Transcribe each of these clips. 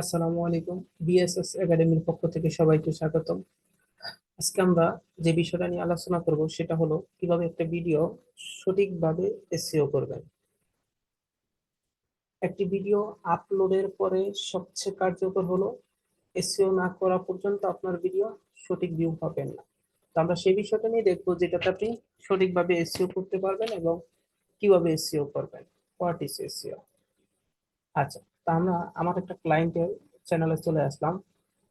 আসসালামু আলাইকুম। B.S.S একাডেমির পক্ষ থেকে সবাইকে স্বাগতম। আজকে আমরা যে বিষয়টা নিয়ে আলোচনা করব সেটা হলো কিভাবে একটা ভিডিও সঠিকভাবে এসইও করবেন। একটি ভিডিও আপলোডের পরে সবচেয়ে কার্যকর হলো এসইও না করা পর্যন্ত আপনার ভিডিও সঠিক ভিউ পাবেন না। তো আমরা সেই বিষয়টা নিয়ে দেখবো যেটাতে আপনি সঠিকভাবে এসইও করতে পারবেন এবং কিভাবে এসইও করবেন। What is SEO? আচ্ছা, তা আমরা আমার একটা ক্লায়েন্টের চ্যানেলে চলে আসলাম।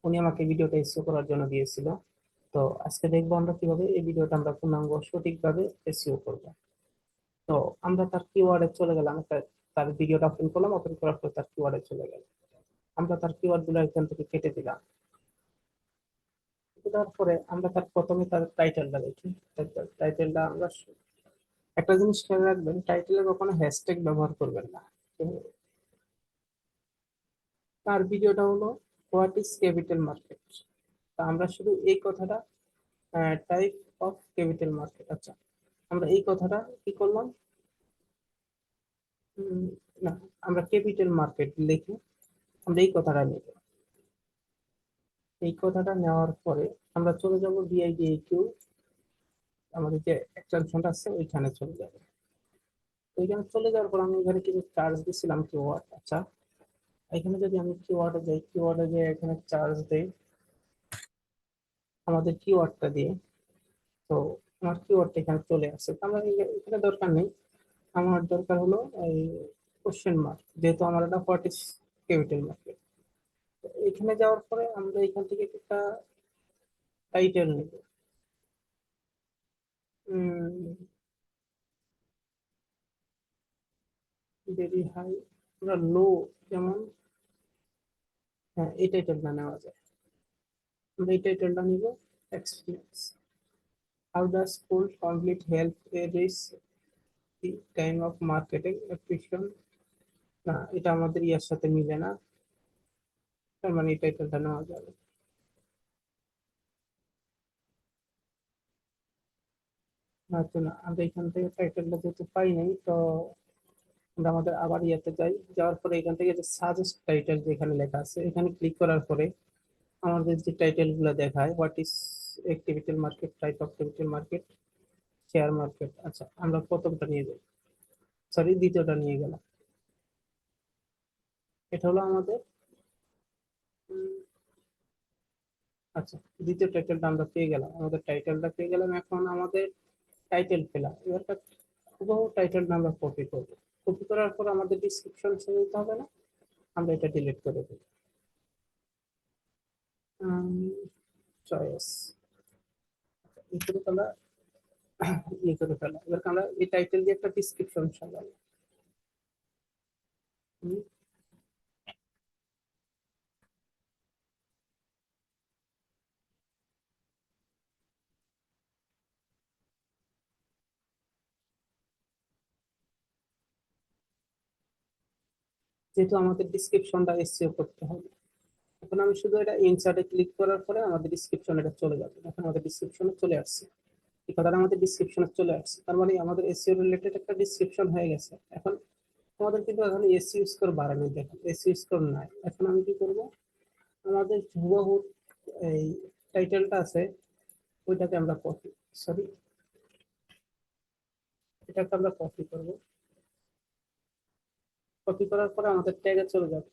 উনি আমাকে ভিডিওটা এসইও করার জন্য দিয়েছিল। তো আজকে দেখবো আমরা কিভাবে এই ভিডিওটা আমরা পূর্ণাঙ্গ সঠিকভাবে এসইও করব। তো আমরা তার কিওয়ার্ডে চলে গেলাম, তার ভিডিওটা ওপেন করলাম, ওপেন করার পর তার কিওয়ার্ডে চলে গেল। আমরা তার কিওয়ার্ড গুলো এখান থেকে কেটে দিলাম। কেটে দেওয়ার পরে আমরা তার প্রথমে তার টাইটেলটা দেখি। টাইটেলটা আমরা একটা জিনিস খেয়াল রাখবেন, টাইটেলে কখনো হ্যাশট্যাগ ব্যবহার করবেন না। তো তার ভিডিওটা হলো হোয়াট ইজ ক্যাপিটাল মার্কেট। তা আমরা শুধু এই কথাটা, টাইপ অফ ক্যাপিটাল মার্কেট, আচ্ছা আমরা এই কথাটা কি করলাম, উম, না, আমরা ক্যাপিটাল মার্কেট লিখে আমরা এই কথাটা নেব। এই কথাটা নেওয়ার পরে আমরা চলে যাব বিআইডিএকিউ, আমাদের যে এক্সটেনশনটা আছে ওইখানে চলে যাব। ওইখানে চলে যাওয়ার পর আমি এখানে কিছু চার্জ দিছিলাম কিওয়ার্ড। আচ্ছা, এখানে যদি আমি কিওয়ার্ডে যাই, কিওয়ার্ডে যে এখানে চার্জ দেই আমাদের কিওয়ার্ডটা দিয়ে, তো আমার কিওয়ার্ডটা এখানে চলে আসছে। তো আমার এখানে দরকার নেই, আমার দরকার হলো এই কোশ্চেন মার্ক, যেহেতু আমার এটা হোয়াট ইজ ক্যাপিটাল মার্কেট। এখানে যাওয়ার পরে আমরা এখান থেকে একটা টাইটেল নেব। ভেরি হাই, আমরা লো, যেমন হ্যাঁ এই টাইটেলটা নেওয়া যায়। আমরা এই টাইটেলটা নিব, experience, how does school complete help a rich the time of marketing application. না, এটা আমাদের ইয়ার সাথে মিলে না, তার মানে এই টাইটেলটা নেওয়া যাবে। তো না, আমরা এখান থেকে টাইটেলটা যেহেতু পাই নাই, তো আমরা আমাদের আবার ইয়াতে যাই। যাওয়ার পরে এখান থেকে যে সাজেস্ট টাইটেল যেখানে লেখা আছে এখানে ক্লিক করার পরে আমাদের যে টাইটেল গুলো দেখায়, what is a capital market, type of capital market, share market, আচ্ছা আমরা প্রথমটা নিয়ে যাই, সরি দ্বিতীয়টা নিয়ে গেলাম। এটা হলো আমাদের উম, আচ্ছা, দ্বিতীয় টাইটেলটা আমরা পেয়ে গেলাম, আমাদের টাইটেলটা পেয়ে গেলাম। এখন আমাদের টাইটেল পেলাম, এবার হুবহু টাইটেলটা আমরা কপি করবো। কপি করার পর আমাদের ডিসক্রিপশন ছেড়ে দিতে হবে না, আমরা এটা ডিলিট করে দেবো। চয়েস, এই করে আমরা ইয়ে করে ফেলা। এবার আমরা এই টাইটেল দিয়ে একটা ডিসক্রিপশন সাজাবো। হুম, যেহেতু আমাদের ডিসক্রিপশনটা এসইও করতে হবে, এখন আমি শুধু এটা ইনসার্টে ক্লিক করার পরে আমাদের ডিসক্রিপশন এটা চলে যাবে। এখন আমাদের ডিসক্রিপশনে চলে আসছে, এই কথাটা আমাদের ডিসক্রিপশনে চলে আসছে, তার মানে আমাদের এসইও রিলেটেড একটা ডিসক্রিপশন হয়ে গেছে। এখন আমাদের কিন্তু এখন এসইও স্কোর বাড়ানো, দেখেন এসইও স্কোর নাই। এখন আমি কি করব, আমাদের হুবহু এই টাইটেলটা আছে ওইটাকে আমরা কপি, সরি এটাকে আমরা কপি করব। কপি করার পরে আমাদের ট্যাগে চলে যাবে।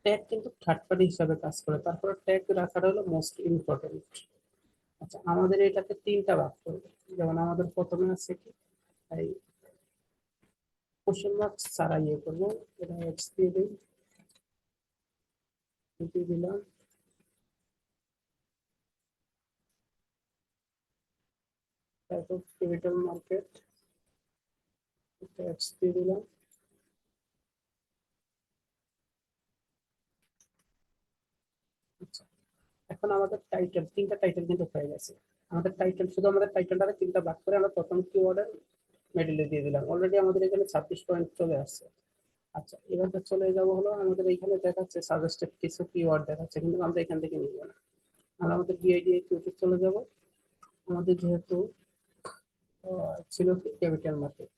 ট্যাগ কিন্তু থার্ড পার্টি হিসাবে কাজ করে, তারপরে ট্যাগ রাখাটা হলো মোস্ট ইম্পর্টেন্ট। আচ্ছা, আমাদের এটাকে তিনটা ভাগ করবে। যেমন আমাদের প্রথমে আছে কি, এই কোশ্চেন মার্ক ছাড়া ইয়ে করবো, এটা এক্স দিয়ে দিই, দিয়ে দিলাম, তারপর ক্যাপিটাল মার্কেট, এটা এক্স দিয়ে দিলাম। আচ্ছা, এখন আমাদের টাইটেল, তিনটা টাইটেল কিন্তু হয়ে গেছে। আমাদের টাইটেল, শুধু আমাদের টাইটেলটাকে তিনটা ভাগ করে আমরা প্রথম কিওয়ার্ডের মিডলে দিয়ে দিলাম। অলরেডি আমাদের এখানে 26 পয়েন্ট চলে আসছে। আচ্ছা, এবার চলে যাব হলো আমাদের এইখানে দেখাচ্ছে সাজেস্টেড কিছু কিওয়ার্ড দেখাচ্ছে, কিন্তু আমরা এখান থেকে নিব না, আমরা আমাদের বিআইডি কিউতে চলে যাব। আমাদের যেহেতু ছিল কি capital market,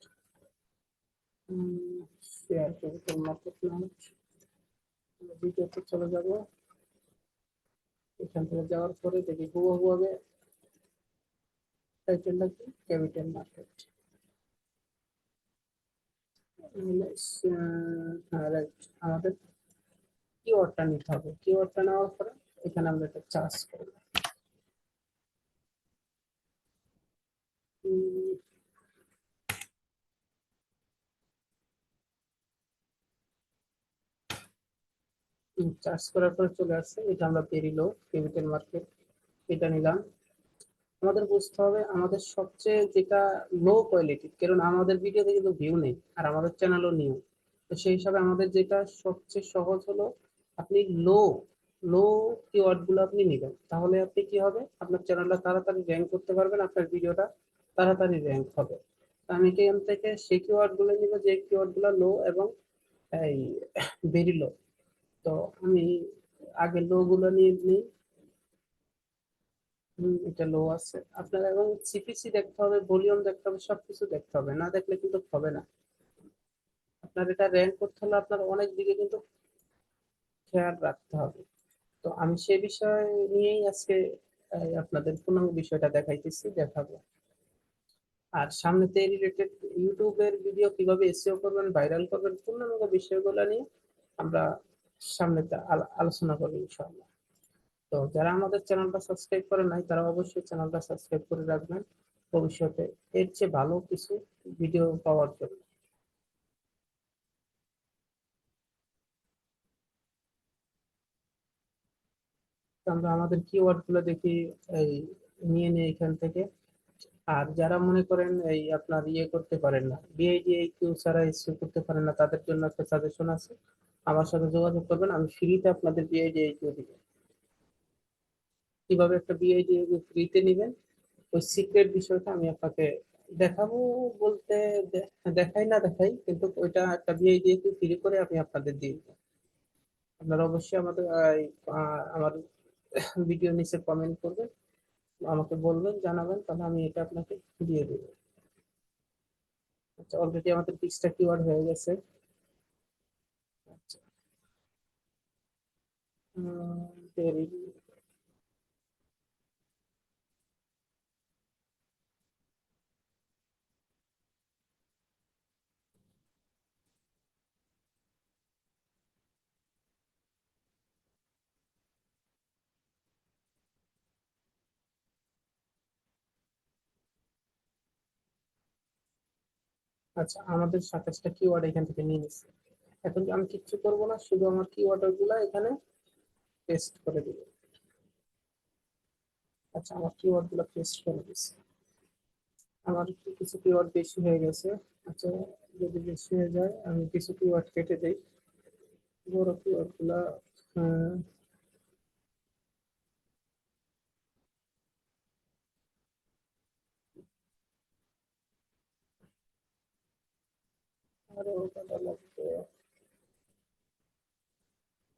share capital market, ভিডিওতে চলে যাব। এখান থেকে যাওয়ার পরে দেখি হুবহু হবে টাইটেলটা কি, ক্যাপিটাল মার্কেট। হ্যাঁ রাইট, আমাদের কিওয়ার্ডটা নিতে হবে। কিওয়ার্ডটা নেওয়ার পরে এখানে আমরা একটা চার্জ করব। চার্জ করার পরে চলে আসছে, এটা আমরা পেরি লো ক্যাপিটাল মার্কেট, এটা নিলাম। আমাদের বুঝতে হবে আমাদের সবচেয়ে যেটা লো কোয়ালিটি, কারণ আমাদের ভিডিওতে কিন্তু ভিউ নেই আর আমাদের চ্যানেলও নিউ। তো সেই হিসাবে আমাদের যেটা সবচেয়ে সহজ হলো, আপনি লো লো কিওয়ার্ড গুলো আপনি নেবেন, তাহলে আপনি কি হবে, আপনার চ্যানেলটা তাড়াতাড়ি র্যাঙ্ক করতে পারবেন, আপনার ভিডিওটা তাড়াতাড়ি র্যাঙ্ক হবে। তো আমি এখান থেকে সেই কিওয়ার্ড গুলো নিব যে কিওয়ার্ড গুলো লো এবং এই ভেরি লো। তো আমি আগে লো গুলো নিয়ে নিই। এটা লো আছে আপনার, এবং সিপিসি দেখতে হবে, ভলিউম দেখতে হবে, সবকিছু দেখতে হবে, না দেখলে কিন্তু হবে না। আপনার এটা র্যাঙ্ক করতে হলে আপনার অনেক দিকে কিন্তু খেয়াল রাখতে হবে। তো আমি সে বিষয় নিয়েই আজকে আপনাদের পূর্ণাঙ্গ বিষয়টা দেখাবো। আর সামনেতে রিলেটেড ইউটিউবের ভিডিও কিভাবে এসইও করবেন, ভাইরাল করবেন, পূর্ণাঙ্গ বিষয়গুলো নিয়ে আমরা সামনেতে আলোচনা করবো ইনশাআল্লাহ। তো যারা আমাদের চ্যানেলটা সাবস্ক্রাইব করেন নাই, তারা অবশ্যই চ্যানেলটা সাবস্ক্রাইব করে রাখবেন ভবিষ্যতে এর চেয়ে ভালো কিছু ভিডিও পাওয়ার জন্য। তো আমরা আমাদের কিওয়ার্ড গুলো দেখি, এই নিয়ে নিই এখান থেকে। আর যারা মনে করেন এই আপনার ইয়ে করতে পারেন না, বিআইডিআইকিউ ছাড়া ইস্যু করতে পারেন না, তাদের জন্য একটা সাজেশন আছে। আমার সাথে যোগাযোগ করবেন, আমি ফ্রিতে আপনাদের বিআইডিআইকিউ দিব। কিভাবে একটা বিআইডিআইকিউ ফ্রিতে নেবেন, ওই সিক্রেট বিষয়টা আমি আপনাকে দেখাবো। বলতে দেখাই না দেখাই, কিন্তু ওইটা একটা বিআইডিআইকিউ ফ্রি করে আমি আপনাদের দিয়ে দেবো। আপনারা অবশ্যই আমাদের আমার ভিডিও নিচে কমেন্ট করবেন, আমাকে বলবেন, জানাবেন, তাহলে আমি এটা আপনাকে দিয়ে দেবো। আচ্ছা, অলরেডি আমাদের 20টা কিওয়ার্ড হয়ে গেছে। আচ্ছা, very good। আচ্ছা, আমাদের 27টা কিওয়ার্ড এখান থেকে নিয়ে নিচ্ছি। এখন আমি কিচ্ছু করবো না, শুধু আমার কিওয়ার্ড গুলা এখানে পেস্ট করে দিব। আচ্ছা, আমার কিওয়ার্ড গুলো পেস্ট করে দিচ্ছি। আমার কিছু কিওয়ার্ড বেশি হয়ে গেছে। আচ্ছা, যদি বেশি হয়ে যায় আমি কিছু কিওয়ার্ড কেটে দিই, বড় কিওয়ার্ড গুলা। আহ, আরো কটা লাগবে।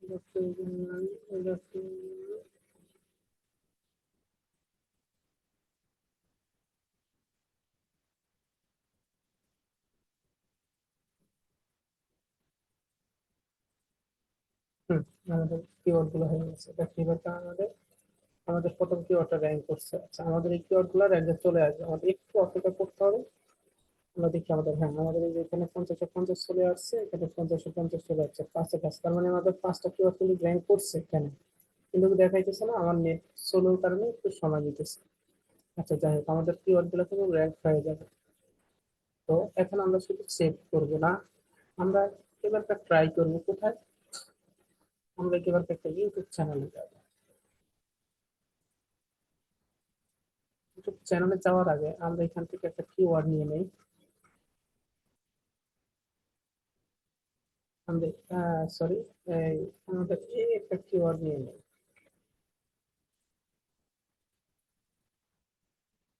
এটা প্রয়োজন নাই, এটা হুম, আমাদের কিওয়ার্ড গুলো হয়ে গেছে। দেখি এবার আমাদের আমাদের প্রথম কিওয়ার্ডটা র্যাঙ্ক করছে। আচ্ছা, আমাদের এই কিওয়ার্ড গুলো র্যাঙ্কে চলে আসবে, আমাদের একটু অপেক্ষা করতে হবে। আমরা দেখি আমাদের, হ্যাঁ আমাদের এই যে এখানে 50-50 চলে আসছে, এখানে 50-50 চলে আসছে, পাঁচে পাঁচ, তার মানে আমাদের 5টা কিওয়ার্ড কিন্তু র্যাঙ্ক করছে এখানে, কিন্তু দেখাইতেছে না, আমার নেট স্লোর কারণে একটু সময় নিতেছে। আচ্ছা, যাই হোক, আমাদের কিওয়ার্ড গুলো কিন্তু র্যাঙ্ক হয়ে যাবে। তো এখন আমরা শুধু সেভ করবো না, আমরা এবার ট্রাই করবো কোথায়, আমরা এবার একটা ইউটিউব চ্যানেলে যাবো। ইউটিউব চ্যানেলে যাওয়ার আগে আমরা এখান থেকে একটা কিওয়ার্ড নিয়ে নেই। আমাদের সরি, আমাদের এই একটা কিওয়ার্ড নিয়ে নেই।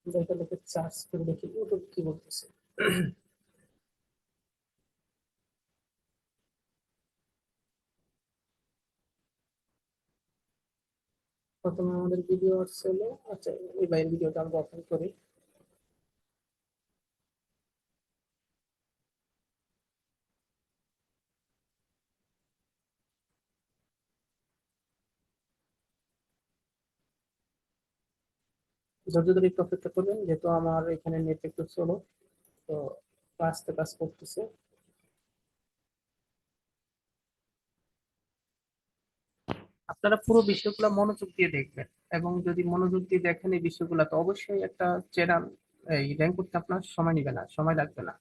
আমরা এটা লিখে সার্চ করে দেখি ইউটিউব কি বলতেছে। প্রথমে আমাদের ভিডিও আসছিল। আচ্ছা, এই বাইরের ভিডিওটা আমরা ওপেন করি। ধৈর্য ধরে একটু অপেক্ষা করবেন, যেহেতু আমার এখানে নেট একটু স্লো, তো আস্তে কাজ করতেছে। আপনারা পুরো বিষয়গুলো মনোযোগ দিয়ে দেখবেন, এবং যদি মনোযোগ দিয়ে দেখেন এই বিষয়গুলো, তো অবশ্যই একটা চ্যানেল এই র্যাঙ্ক করতে আপনার সময় নিবে না, সময় লাগবে না।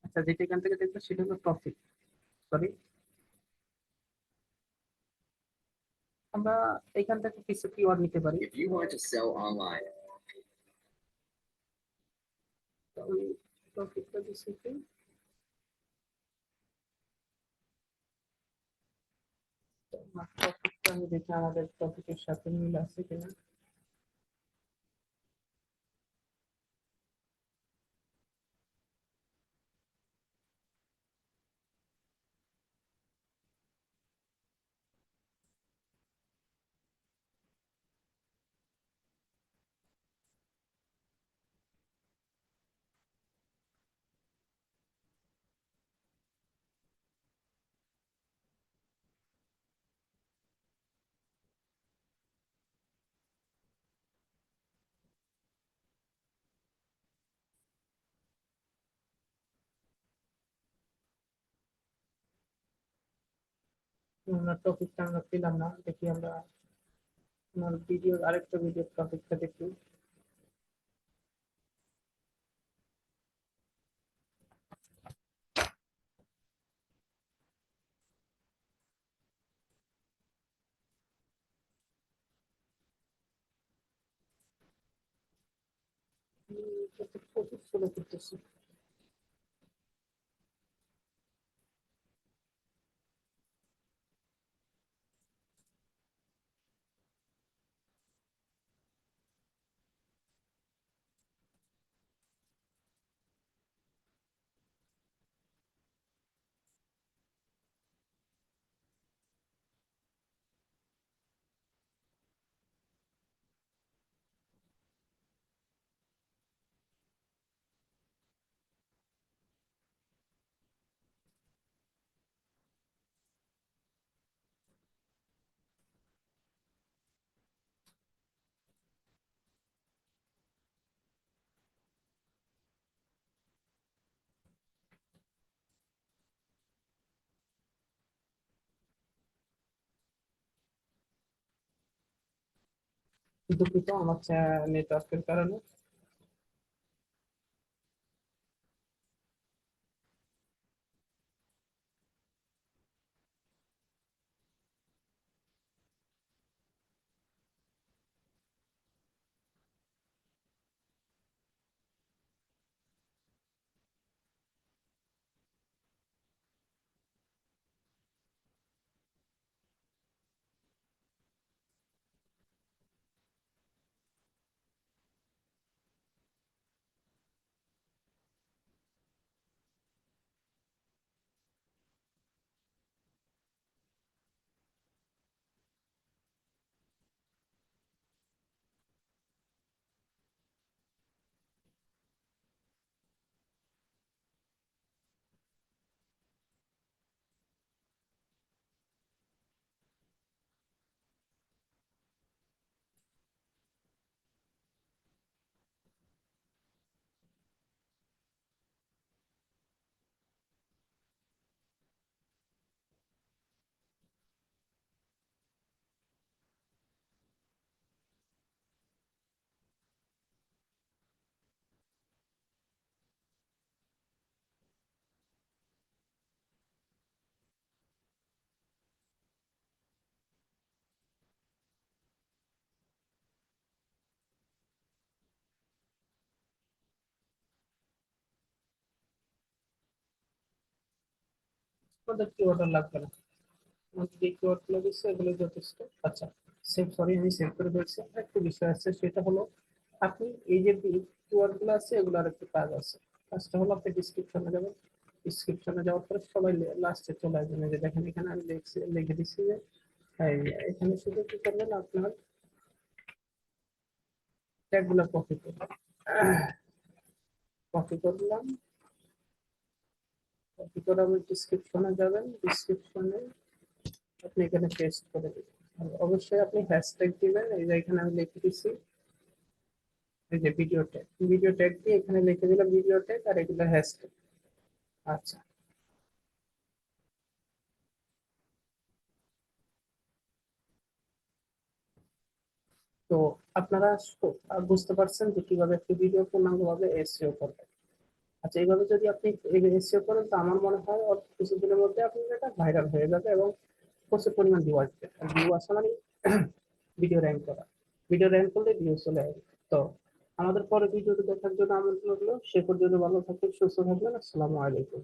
আচ্ছা, যেটা এখান থেকে দেখবেন সেটা হলো টপিক, সরি, আমরা এখান থেকে কিছু কিওয়ার্ড নিতে পারি। If you want to sell online, তো আমি টপিকটা দিচ্ছি কি, টপিকটা আমি দেখি আমাদের টপিকের সাথে মিল আছে কিনা। আমরা টপিকটা আমরা পেলাম না, দেখি আমরা আমার ভিডিও, আরেকটা ভিডিও টপিকটা দেখি। প্রচুর স্লো করতেছি। দুঃখিত, আমার নেটওয়ার্কের কারণে। আমাদের কিওয়ার্ড লাগবে না, আমাদের যে কিওয়ার্ড গুলো দিচ্ছে এগুলো যথেষ্ট। আচ্ছা, সেভ, সরি আমি সেভ করে ফেলছি। একটু বিষয় আছে, সেটা হলো আপনি এই যে কিওয়ার্ড গুলো আছে এগুলো আর একটু কাজ আছে। কাজটা হলো আপনি ডিসক্রিপশনে যাবেন, ডিসক্রিপশনে যাওয়ার পরে সবাই লাস্টে চলে আসবেন। এই যে দেখেন এখানে আমি লিখে দিচ্ছি যে এই, এখানে শুধু কি করবেন আপনার ট্যাগগুলো কপি করবেন, কপি করলাম, ভিতরে আমি ডিসক্রিপশনে যাবেন, ডিসক্রিপশনে আপনি এখানে পেস্ট করে দিবেন। আর অবশ্যই আপনি হ্যাশট্যাগ দিবেন, এই যে এখানে আমি লিখে দিচ্ছি, এই যে ভিডিও ট্যাগ দিয়ে এখানে লিখে দিলাম ভিডিও ট্যাগ, আর এগুলো হ্যাশট্যাগ। আচ্ছা, তো আপনারা বুঝতে পারছেন যে কিভাবে একটি ভিডিও পূর্ণাঙ্গভাবে এসইও করবেন। আচ্ছা, এইভাবে যদি আপনি এসইও করেন, তো আমার মনে হয় অল্প কিছুদিনের মধ্যে আপনার এটা ভাইরাল হয়ে যাবে এবং প্রচুর পরিমাণ ভিউ আসবে। আর ভিউ আসা মানে ভিডিও র্যাঙ্ক করা, ভিডিও র্যাঙ্ক করলে ভিউ চলে আসবে। তো আমাদের পরে ভিডিওটি দেখার জন্য আমন্ত্রণ রইলো। সে পর্যন্ত ভালো থাকবেন, সুস্থ থাকবেন। আসসালামু আলাইকুম।